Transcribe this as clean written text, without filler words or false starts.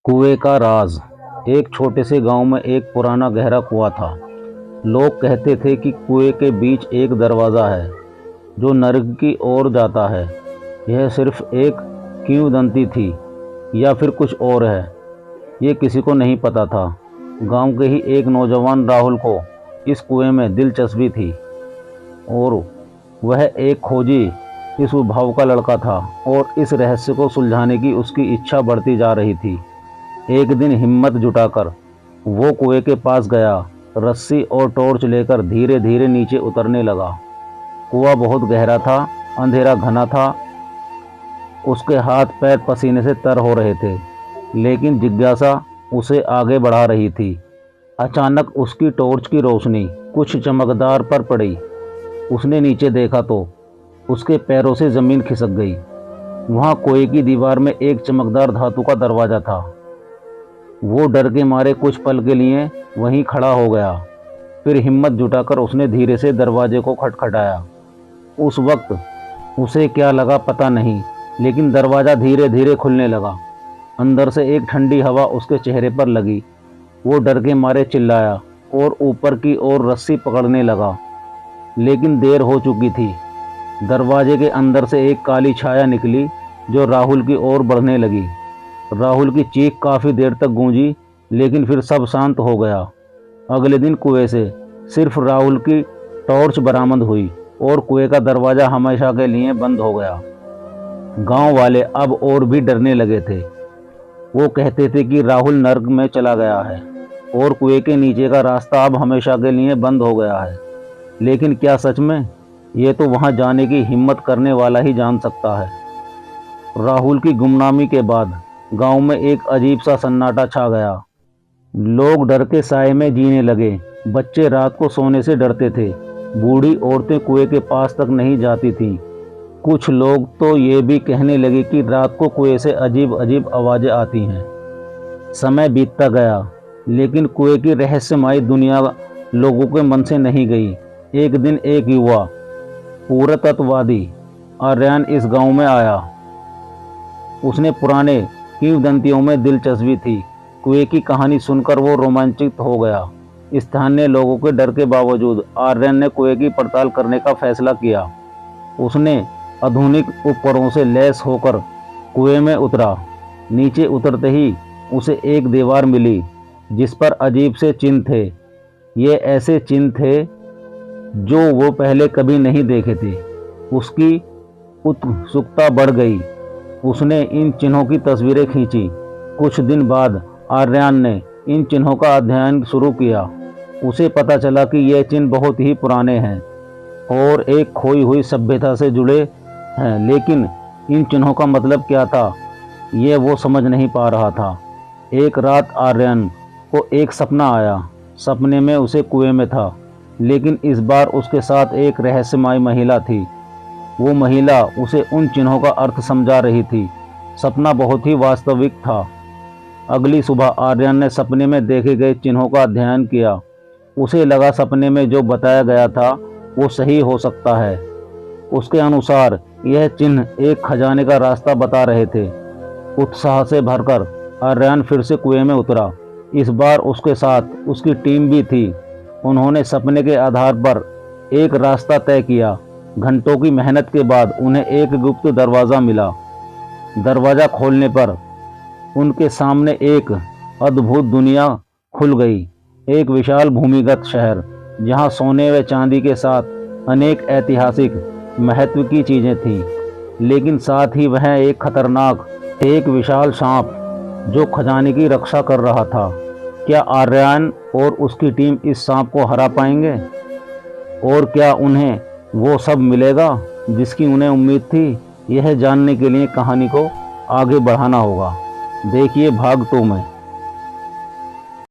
कुएं का राज। एक छोटे से गांव में एक पुराना गहरा कुआं था। लोग कहते थे कि कुएं के बीच एक दरवाज़ा है जो नर्क की ओर जाता है। यह सिर्फ एक किंवदंती थी या फिर कुछ और है, ये किसी को नहीं पता था। गांव के ही एक नौजवान राहुल को इस कुएं में दिलचस्पी थी और वह एक खोजी इस स्वभाव का लड़का था और इस रहस्य को सुलझाने की उसकी इच्छा बढ़ती जा रही थी। एक दिन हिम्मत जुटाकर वो कुएं के पास गया। रस्सी और टॉर्च लेकर धीरे धीरे नीचे उतरने लगा। कुआं बहुत गहरा था, अंधेरा घना था, उसके हाथ पैर पसीने से तर हो रहे थे, लेकिन जिज्ञासा उसे आगे बढ़ा रही थी। अचानक उसकी टॉर्च की रोशनी कुछ चमकदार पर पड़ी। उसने नीचे देखा तो उसके पैरों से जमीन खिसक गई। वहां कुएं की दीवार में एक चमकदार धातु का दरवाजा था। वो डर के मारे कुछ पल के लिए वहीं खड़ा हो गया। फिर हिम्मत जुटाकर उसने धीरे से दरवाजे को खटखटाया। उस वक्त उसे क्या लगा पता नहीं, लेकिन दरवाज़ा धीरे धीरे खुलने लगा। अंदर से एक ठंडी हवा उसके चेहरे पर लगी। वो डर के मारे चिल्लाया और ऊपर की ओर रस्सी पकड़ने लगा, लेकिन देर हो चुकी थी। दरवाजे के अंदर से एक काली छाया निकली जो राहुल की ओर बढ़ने लगी। राहुल की चीख काफ़ी देर तक गूंजी, लेकिन फिर सब शांत हो गया। अगले दिन कुएं से सिर्फ राहुल की टॉर्च बरामद हुई और कुएं का दरवाज़ा हमेशा के लिए बंद हो गया। गांव वाले अब और भी डरने लगे थे। वो कहते थे कि राहुल नर्क में चला गया है और कुएं के नीचे का रास्ता अब हमेशा के लिए बंद हो गया है। लेकिन क्या सच में? ये तो वहां जाने की हिम्मत करने वाला ही जान सकता है। राहुल की गुमनामी के बाद गांव में एक अजीब सा सन्नाटा छा गया। लोग डर के साए में जीने लगे। बच्चे रात को सोने से डरते थे। बूढ़ी औरतें कुएं के पास तक नहीं जाती थीं। कुछ लोग तो ये भी कहने लगे कि रात को कुएं से अजीब अजीब आवाज़ें आती हैं। समय बीतता गया, लेकिन कुएं की रहस्यमयी दुनिया लोगों के मन से नहीं गई। एक दिन एक युवा पुरातत्ववादी आर्यन इस गांव में आया। उसने पुराने किंवदंतियों में दिलचस्पी थी। कुएं की कहानी सुनकर वो रोमांचित हो गया। स्थानीय लोगों के डर के बावजूद आर्यन ने कुएं की पड़ताल करने का फैसला किया। उसने आधुनिक उपकरणों से लैस होकर कुएं में उतरा। नीचे उतरते ही उसे एक दीवार मिली जिस पर अजीब से चिन्ह थे। ये ऐसे चिन्ह थे जो वो पहले कभी नहीं देखे थे। उसकी उत्सुकता बढ़ गई। उसने इन चिन्हों की तस्वीरें खींची। कुछ दिन बाद आर्यन ने इन चिन्हों का अध्ययन शुरू किया। उसे पता चला कि ये चिन्ह बहुत ही पुराने हैं और एक खोई हुई सभ्यता से जुड़े हैं, लेकिन इन चिन्हों का मतलब क्या था, ये वो समझ नहीं पा रहा था। एक रात आर्यन को एक सपना आया। सपने में उसे कुएं में था, लेकिन इस बार उसके साथ एक रहस्यमयी महिला थी। वो महिला उसे उन चिन्हों का अर्थ समझा रही थी। सपना बहुत ही वास्तविक था। अगली सुबह आर्यन ने सपने में देखे गए चिन्हों का अध्ययन किया। उसे लगा सपने में जो बताया गया था वो सही हो सकता है। उसके अनुसार यह चिन्ह एक खजाने का रास्ता बता रहे थे। उत्साह से भरकर आर्यन फिर से कुएं में उतरा। इस बार उसके साथ उसकी टीम भी थी। उन्होंने सपने के आधार पर एक रास्ता तय किया। घंटों की मेहनत के बाद उन्हें एक गुप्त दरवाज़ा मिला। दरवाज़ा खोलने पर उनके सामने एक अद्भुत दुनिया खुल गई। एक विशाल भूमिगत शहर जहां सोने व चांदी के साथ अनेक ऐतिहासिक महत्व की चीज़ें थीं, लेकिन साथ ही वह एक खतरनाक, एक विशाल सांप जो खजाने की रक्षा कर रहा था। क्या आर्यन और उसकी टीम इस सांप को हरा पाएंगे? और क्या उन्हें वो सब मिलेगा जिसकी उन्हें उम्मीद थी? यह जानने के लिए कहानी को आगे बढ़ाना होगा। देखिए भाग 2 में।